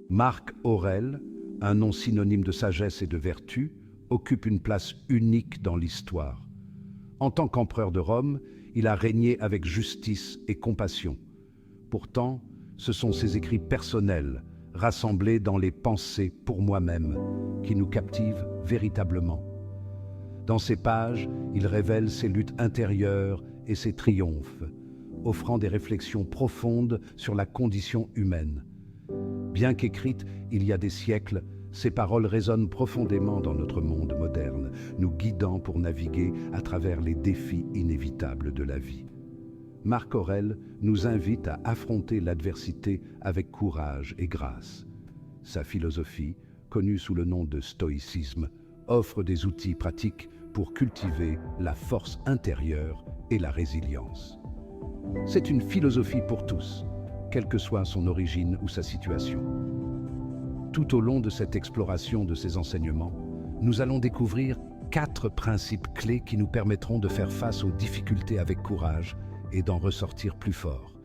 Marc Aurèle, un nom synonyme de sagesse et de vertu, occupe une place unique dans l'histoire. En tant qu'empereur de Rome, il a régné avec justice et compassion. Pourtant, ce sont ses écrits personnels, rassemblés dans les Pensées pour moi-même, qui nous captivent véritablement. Dans ces pages, il révèle ses luttes intérieures et ses triomphes, offrant des réflexions profondes sur la condition humaine. Bien qu'écrites il y a des siècles, ces paroles résonnent profondément dans notre monde moderne, nous guidant pour naviguer à travers les défis inévitables de la vie. Marc Aurèle nous invite à affronter l'adversité avec courage et grâce. Sa philosophie, connue sous le nom de stoïcisme, offre des outils pratiques pour cultiver la force intérieure et la résilience. C'est une philosophie pour tous, quelle que soit son origine ou sa situation. Tout au long de cette exploration de ces enseignements, nous allons découvrir 4 principes clés qui nous permettront de faire face aux difficultés avec courage et d'en ressortir plus fort.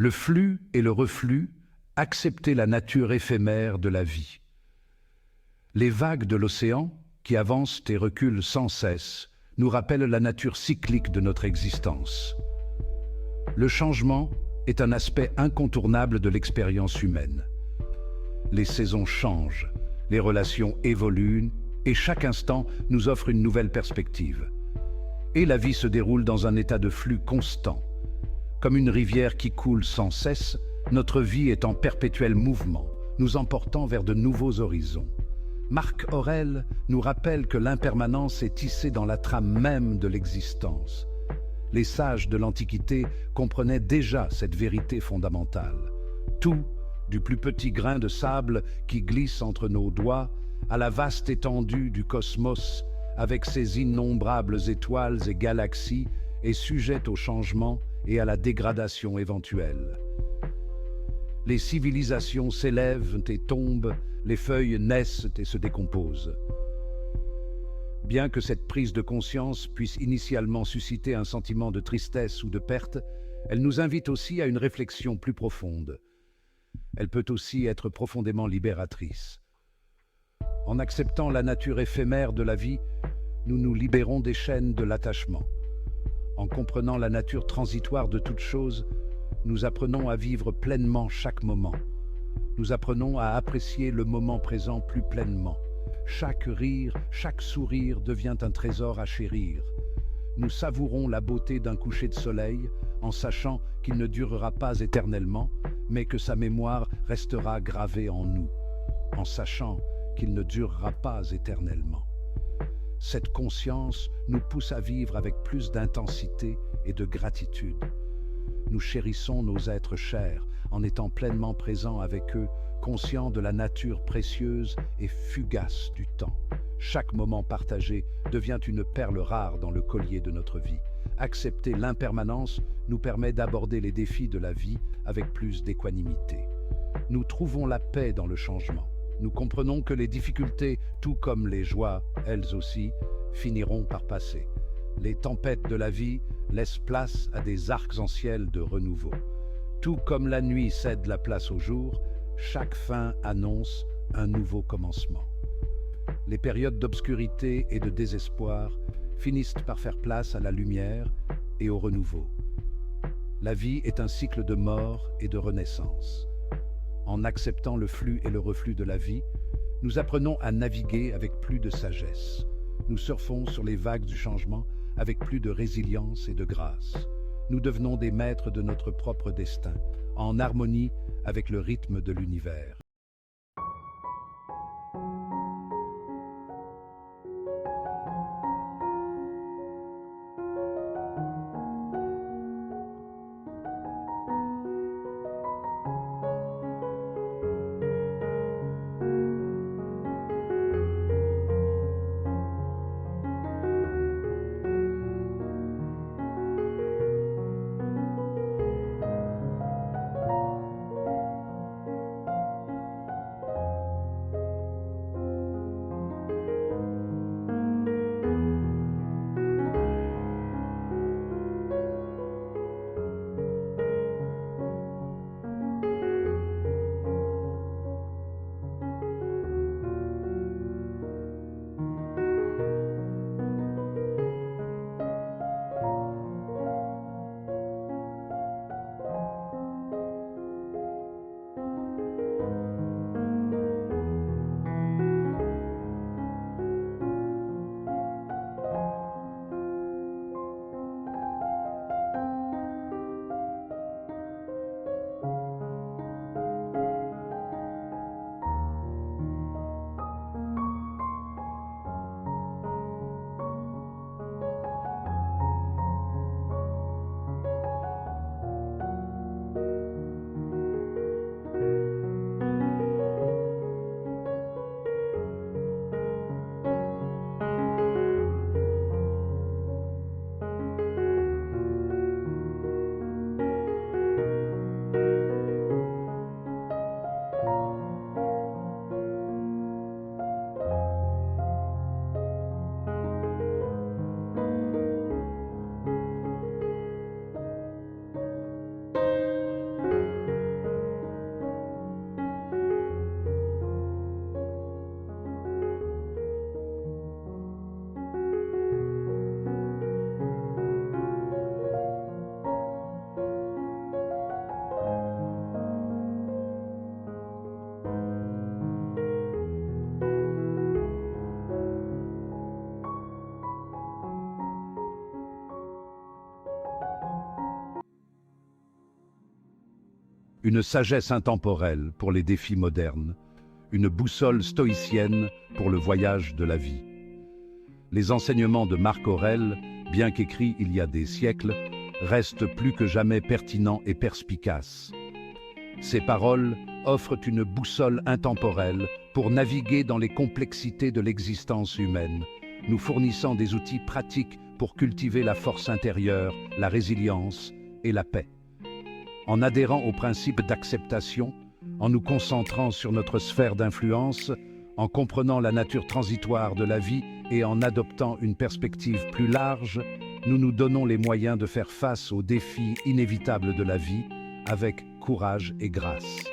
Le flux et le reflux, accepter la nature éphémère de la vie. Les vagues de l'océan, qui avancent et reculent sans cesse, nous rappellent la nature cyclique de notre existence. Le changement est un aspect incontournable de l'expérience humaine. Les saisons changent, les relations évoluent et chaque instant nous offre une nouvelle perspective. Et la vie se déroule dans un état de flux constant. Comme une rivière qui coule sans cesse, notre vie est en perpétuel mouvement, nous emportant vers de nouveaux horizons. Marc Aurèle nous rappelle que l'impermanence est tissée dans la trame même de l'existence. Les sages de l'Antiquité comprenaient déjà cette vérité fondamentale. Tout, du plus petit grain de sable qui glisse entre nos doigts, à la vaste étendue du cosmos, avec ses innombrables étoiles et galaxies, est sujette au changement et à la dégradation éventuelle. Les civilisations s'élèvent et tombent, les feuilles naissent et se décomposent. Bien que cette prise de conscience puisse initialement susciter un sentiment de tristesse ou de perte, elle nous invite aussi à une réflexion plus profonde. Elle peut aussi être profondément libératrice. En acceptant la nature éphémère de la vie, nous nous libérons des chaînes de l'attachement. En comprenant la nature transitoire de toute chose, nous apprenons à vivre pleinement chaque moment. Nous apprenons à apprécier le moment présent plus pleinement. Chaque rire, chaque sourire devient un trésor à chérir. Nous savourons la beauté d'un coucher de soleil en sachant qu'il ne durera pas éternellement, mais que sa mémoire restera gravée en nous, en sachant qu'il ne durera pas éternellement. Cette conscience nous pousse à vivre avec plus d'intensité et de gratitude. Nous chérissons nos êtres chers en étant pleinement présents avec eux, conscients de la nature précieuse et fugace du temps. Chaque moment partagé devient une perle rare dans le collier de notre vie. Accepter l'impermanence nous permet d'aborder les défis de la vie avec plus d'équanimité. Nous trouvons la paix dans le changement. Nous comprenons que les difficultés, tout comme les joies, elles aussi, finiront par passer. Les tempêtes de la vie laissent place à des arcs-en-ciel de renouveau. Tout comme la nuit cède la place au jour, chaque fin annonce un nouveau commencement. Les périodes d'obscurité et de désespoir finissent par faire place à la lumière et au renouveau. La vie est un cycle de mort et de renaissance. En acceptant le flux et le reflux de la vie, nous apprenons à naviguer avec plus de sagesse. Nous surfons sur les vagues du changement avec plus de résilience et de grâce. Nous devenons des maîtres de notre propre destin, en harmonie avec le rythme de l'univers. une sagesse intemporelle pour les défis modernes, une boussole stoïcienne pour le voyage de la vie. Les enseignements de Marc Aurèle, bien qu'écrits il y a des siècles, restent plus que jamais pertinents et perspicaces. Ces paroles offrent une boussole intemporelle pour naviguer dans les complexités de l'existence humaine, nous fournissant des outils pratiques pour cultiver la force intérieure, la résilience et la paix. En adhérant au principe d'acceptation, en nous concentrant sur notre sphère d'influence, en comprenant la nature transitoire de la vie et en adoptant une perspective plus large, nous nous donnons les moyens de faire face aux défis inévitables de la vie avec courage et grâce.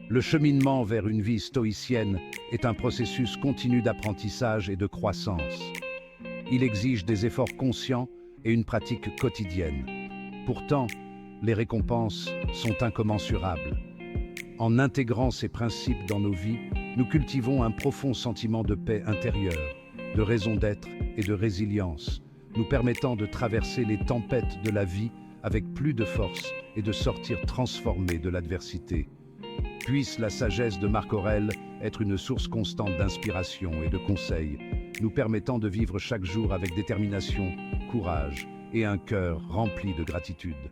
Le cheminement vers une vie stoïcienne est un processus continu d'apprentissage et de croissance. Il exige des efforts conscients et une pratique quotidienne. Pourtant, les récompenses sont incommensurables. En intégrant ces principes dans nos vies, nous cultivons un profond sentiment de paix intérieure, de raison d'être et de résilience, nous permettant de traverser les tempêtes de la vie avec plus de force et de sortir transformés de l'adversité. Puisse la sagesse de Marc Aurèle être une source constante d'inspiration et de conseils, nous permettant de vivre chaque jour avec détermination, courage et un cœur rempli de gratitude.